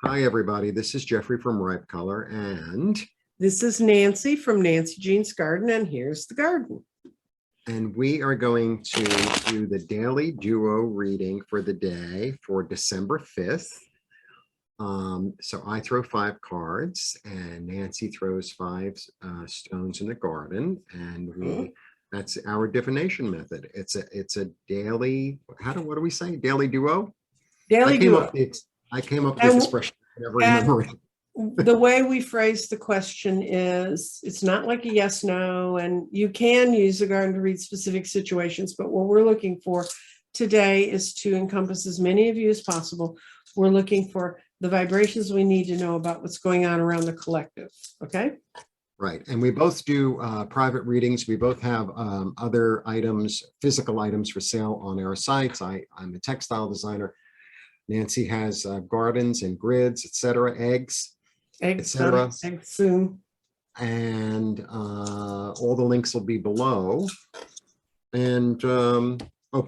Hi, everybody. This is Jeffrey from Ripe Color, and This is Nancy from Nancy Jean's Garden, and here's the garden. we are going to do the daily duo reading for the day for December 5th. So I throw 5 cards, and Nancy throws 5 stones in the garden, and that's our divination method. It's a daily. What do we say? Daily duo. Daily duo. I came up with this expression. I never remember it. The way we phrase the question is, it's not like a yes, no, and you can use the garden to read specific situations, but what we're looking for today is to encompass as many of you as possible. We're looking for the vibrations we need to know about what's going on around the collective, okay? Right, and we both do private readings. We both have other items, physical items for sale on our sites. I'm a textile designer. Nancy has gardens and grids, etc., eggs, etc. Eggs soon. And all the links will be below. And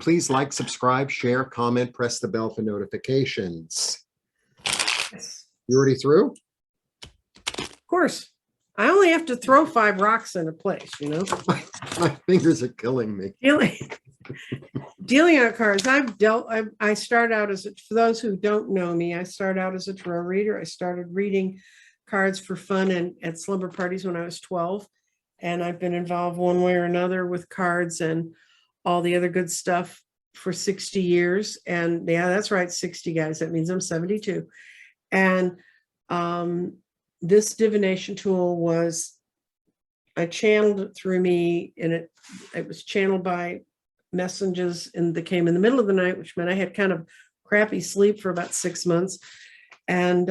please like, subscribe, share, comment, press the bell for notifications. Yes. You already through? Of course. I only have to throw 5 rocks in a place, you know. My fingers are killing me. Dealing out cards. I start out as, for those who don't know me, I start out as a tarot reader. I started reading cards for fun and at slumber parties when I was 12. And I've been involved one way or another with cards and all the other good stuff for 60 years. And yeah, that's right, 60 guys. That means I'm 72. And this divination tool I channeled it through me, and it was channeled by messages that came in the middle of the night, which meant I had kind of crappy sleep for about 6 months. And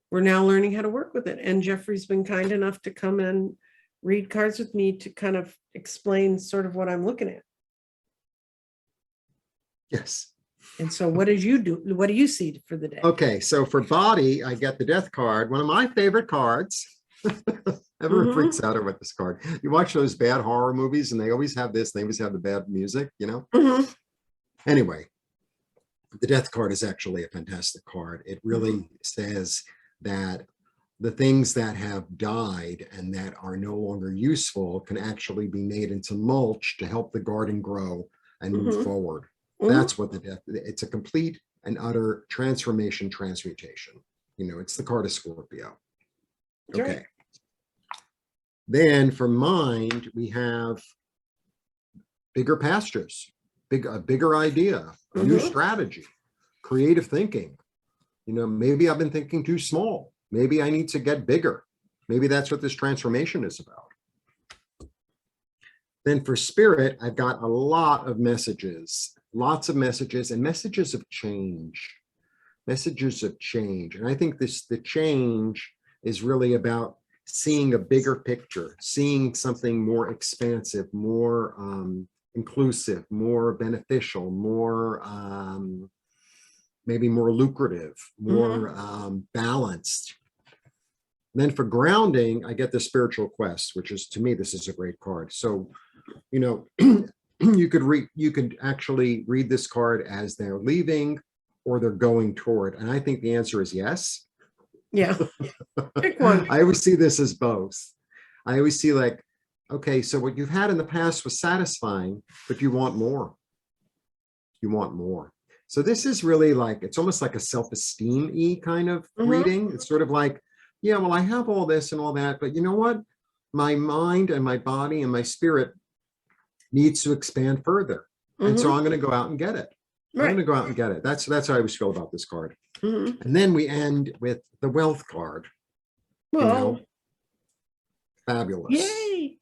we're now learning how to work with it. And Jeffrey's been kind enough to come and read cards with me to kind of explain sort of what I'm looking at. Yes. And so what did you do? What do you see for the day? Okay, so for body, I get the death card, one of my favorite cards. Everyone freaks out about this card. You watch those bad horror movies and they always have this, they always have the bad music, you know? Anyway, the death card is actually a fantastic card. It really says that the things that have died and that are no longer useful can actually be made into mulch to help the garden grow and move forward. That's what it's a complete and utter transmutation. You know, it's the card of Scorpio. Okay. Right. Then for mind, we have bigger pastures, a bigger idea, a new strategy, creative thinking. You know, maybe I've been thinking too small. Maybe I need to get bigger. Maybe that's what this transformation is about. Then for spirit, I've got a lot of messages, lots of messages, and messages of change. Messages of change. And I think the change is really about seeing a bigger picture, seeing something more expansive, more inclusive, more beneficial, more maybe more lucrative, more balanced. Then for grounding, I get the spiritual quest, which is, to me, this is a great card. So, you know, you could actually read this card as they're leaving or they're going toward. And I think the answer is yes. Yeah. Pick one. I always see this as both. I always see like, okay, so what you've had in the past was satisfying, but you want more. You want more. So this is really like, it's almost like a self-esteem-y kind of reading. It's sort of like, yeah, well, I have all this and all that, but you know what? My mind and my body and my spirit needs to expand further. And so I'm going to go out and get it. Right. I'm going to go out and get it. That's how I always feel about this card. And then we end with the wealth card. Well, you know, fabulous. Yay.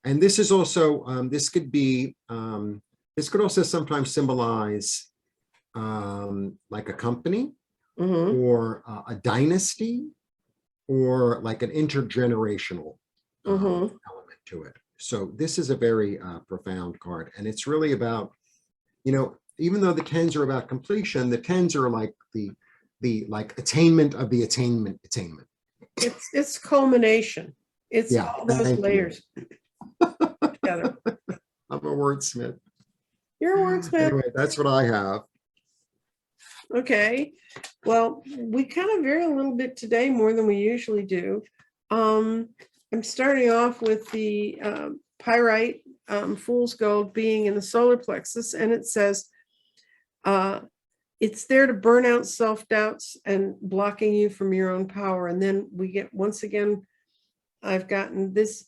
And this is also, this could also sometimes symbolize like a company or a dynasty or like an intergenerational element to it. So this is a very profound card. And it's really about, you know, even though the 10s are about completion, the 10s are like the like attainment of the attainment. It's culmination. It's all those layers together. I'm a wordsmith. You're a wordsmith. Anyway, that's what I have. Okay. Well, we kind of vary a little bit today, more than we usually do. I'm starting off with the pyrite fool's gold being in the solar plexus, and it says it's there to burn out self-doubts and blocking you from your own power. And then we get, once again, I've gotten this,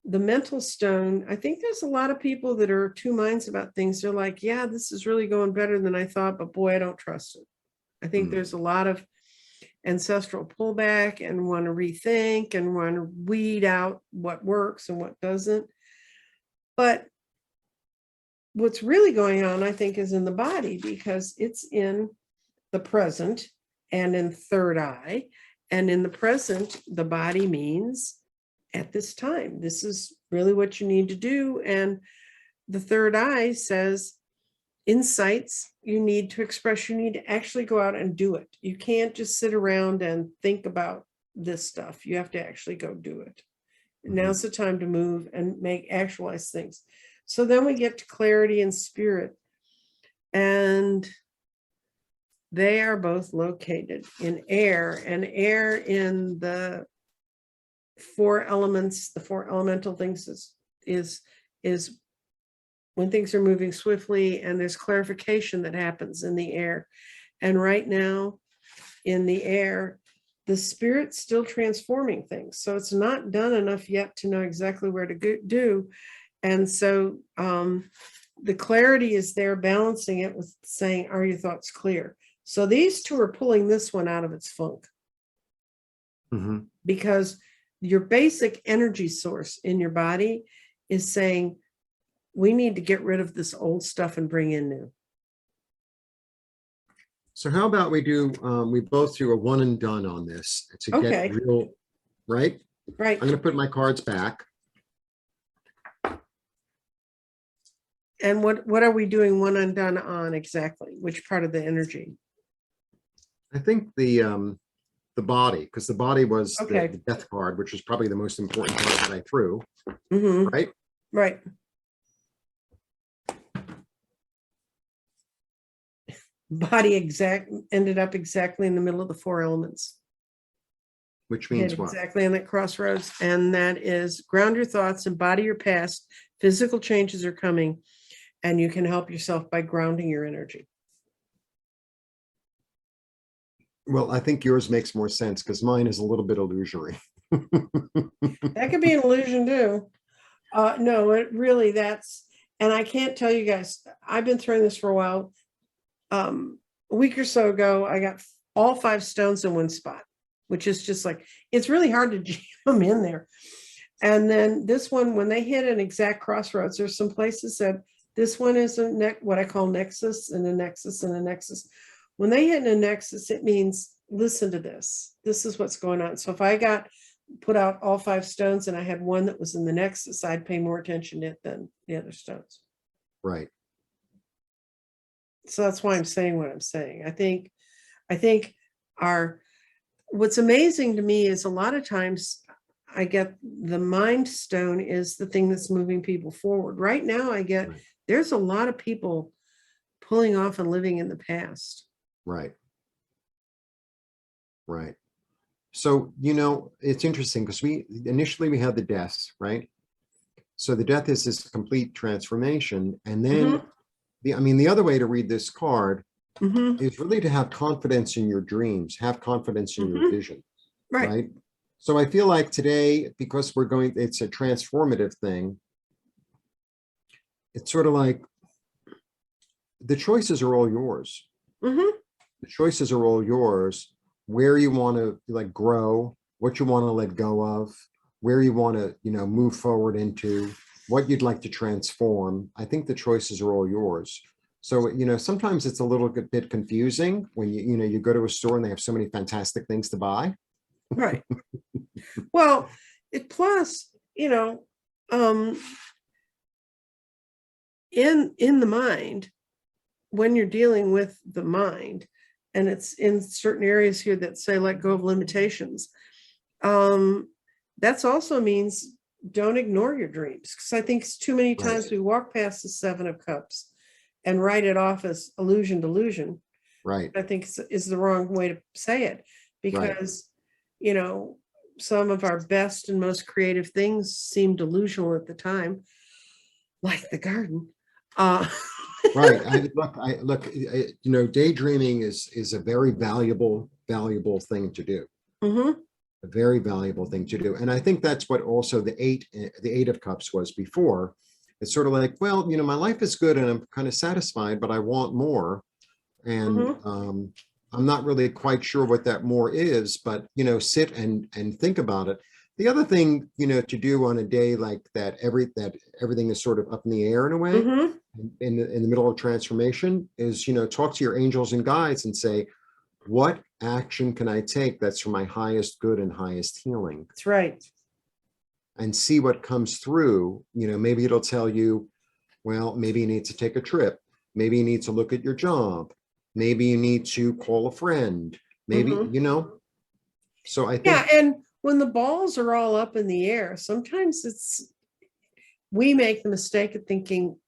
the mental stone. I think there's a lot of people that are two minds about things. They're like, yeah, this is really going better than I thought, but boy, I don't trust it. I think there's a lot of ancestral pullback and want to rethink and want to weed out what works and what doesn't. But what's really going on, I think, is in the body, because it's in the present and in third eye. And in the present, the body means at this time, this is really what you need to do. And the third eye says insights you need to express, you need to actually go out and do it. You can't just sit around and think about this stuff. You have to actually go do it. Now's the time to move and actualize things. So then we get to clarity and spirit, and they are both located in air, and air in the four elements, the four elemental things is when things are moving swiftly, and there's clarification that happens in the air. And right now in the air, the spirit's still transforming things. So it's not done enough yet to know exactly where to do. And so the clarity is there, balancing it with saying, are your thoughts clear? So these two are pulling this one out of its funk. Because your basic energy source in your body is saying, we need to get rid of this old stuff and bring in new. So how about we both do a one and done on this to get real, right? Right. I'm going to put my cards back. And what are we doing one and done on exactly? Which part of the energy? I think the body, because the body was Okay. the death card, which is probably the most important card that I threw, right? Right. Body ended up exactly in the middle of the four elements. Which means Hit what? exactly on that crossroads. And that is ground your thoughts, embody your past. Physical changes are coming, and you can help yourself by grounding your energy. Well, I think yours makes more sense because mine is a little bit illusory. That could be an illusion too. No, it really, and I can't tell you guys, I've been throwing this for a while. A week or so ago, I got all 5 stones in one spot, which is just like, it's really hard to jam them in there. And then this one, when they hit an exact crossroads, there's some places that this one is what I call nexus, and a nexus and a nexus. When they hit in a nexus, it means, listen to this. This is what's going on. So if I put out all 5 stones and I had one that was in the nexus, I'd pay more attention to it than the other stones. Right. So that's why I'm saying what I'm saying. I think what's amazing to me is a lot of times I get the mind stone is the thing that's moving people forward. Right now, there's a lot of people pulling off and living in the past. Right. Right. So, it's interesting because initially we had the deaths, right? So the death is this complete transformation. And then the other way to read this card is really to have confidence in your dreams, have confidence in your vision, right? So I feel like today, because it's a transformative thing, it's sort of like the choices are all yours. The choices are all yours, where you want to grow, what you want to let go of, where you want to, move forward into, what you'd like to transform. I think the choices are all yours. So, sometimes it's a little bit confusing when you go to a store and they have so many fantastic things to buy. Right. Well, plus, in the mind, when you're dealing with the mind, and it's in certain areas here that say let go of limitations, that's also means don't ignore your dreams, because I think too many times we walk past the 7 of Cups and write it off as illusion delusion, Right. I think is the wrong way to say it, because, you know, some of our best and most creative things seem delusional at the time, like the garden. Uh, Right. You know, daydreaming is a very valuable thing to do. mhm, A very valuable thing to do. And I think that's what also the eight of cups was before. It's sort of like, well, you know, my life is good and I'm kind of satisfied, but I want more. And mhm, I'm not really quite sure what that more is, but, you know, sit and think about it. The other thing, you know, to do on a day like that, everything is sort of up in the air in a way, mhm. in the middle of transformation, is, you know, talk to your angels and guides and say, what action can I take that's for my highest good and highest healing? That's right. And see what comes through. You know, maybe it'll tell you, well, maybe you need to take a trip. Maybe you need to look at your job. Maybe you need to call a friend. Maybe, Mhm. you know, so I Yeah, think, and when the balls are all up in the air, sometimes we make the mistake of thinking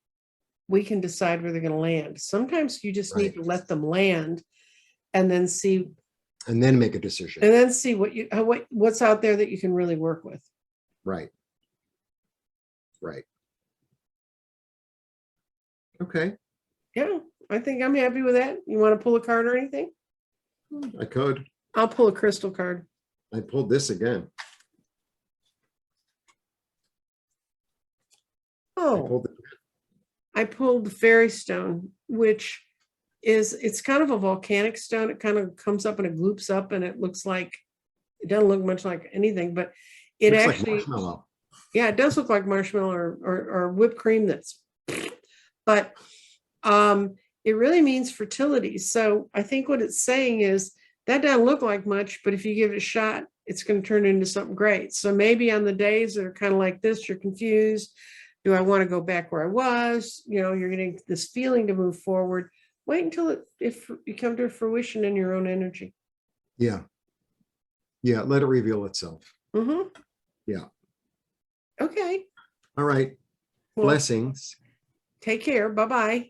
we can decide where they're going to land. Sometimes you just need right. to let them land and then see And then make a decision. what's out there that you can really work with. Right. Right. Okay. Yeah, I think I'm happy with that. You want to pull a card or anything? I could. I'll pull a crystal card. I pulled this again. I Oh, pulled it. I pulled the fairy stone, which it's kind of a volcanic stone. It kind of comes up and it gloops up and it looks like, it doesn't look much like anything, but it Looks like actually, marshmallow. yeah, it does look like marshmallow or whipped cream that's, but it really means fertility. So I think what it's saying is that doesn't look like much, but if you give it a shot, it's going to turn into something great. So maybe on the days that are kind of like this, you're confused. Do I want to go back where I was? You know, you're getting this feeling to move forward. Wait until if you come to fruition in your own energy. Yeah. Yeah. Let it reveal itself. Mm-hmm. Yeah. Okay. All right. Well, Blessings. take care. Bye-bye.